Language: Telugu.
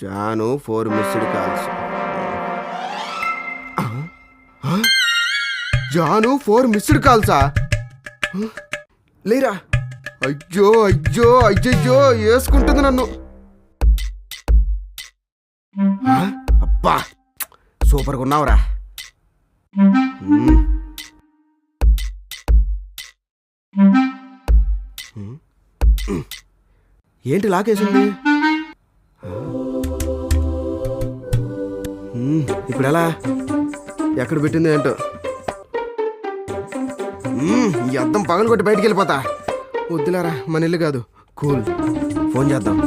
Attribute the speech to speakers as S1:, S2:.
S1: Janu 4 missed calls. Janu 4 missed కాల్సా? లేరా? అయ్యో అయ్యో అయ్యయ్యో వేసుకుంటుంది నన్ను. అబ్బా సూపర్గా ఉన్నావురా. ఏంటి లాకేసింది? ఇప్పుడు ఎలా? ఎక్కడ పెట్టింది ఏంటో. ఈ అద్దం పగలు కొట్టి బయటికి వెళ్ళిపోతా. వద్దులారా, మన ఇల్లు కాదు. కూల్. ఫోన్ చేద్దాం.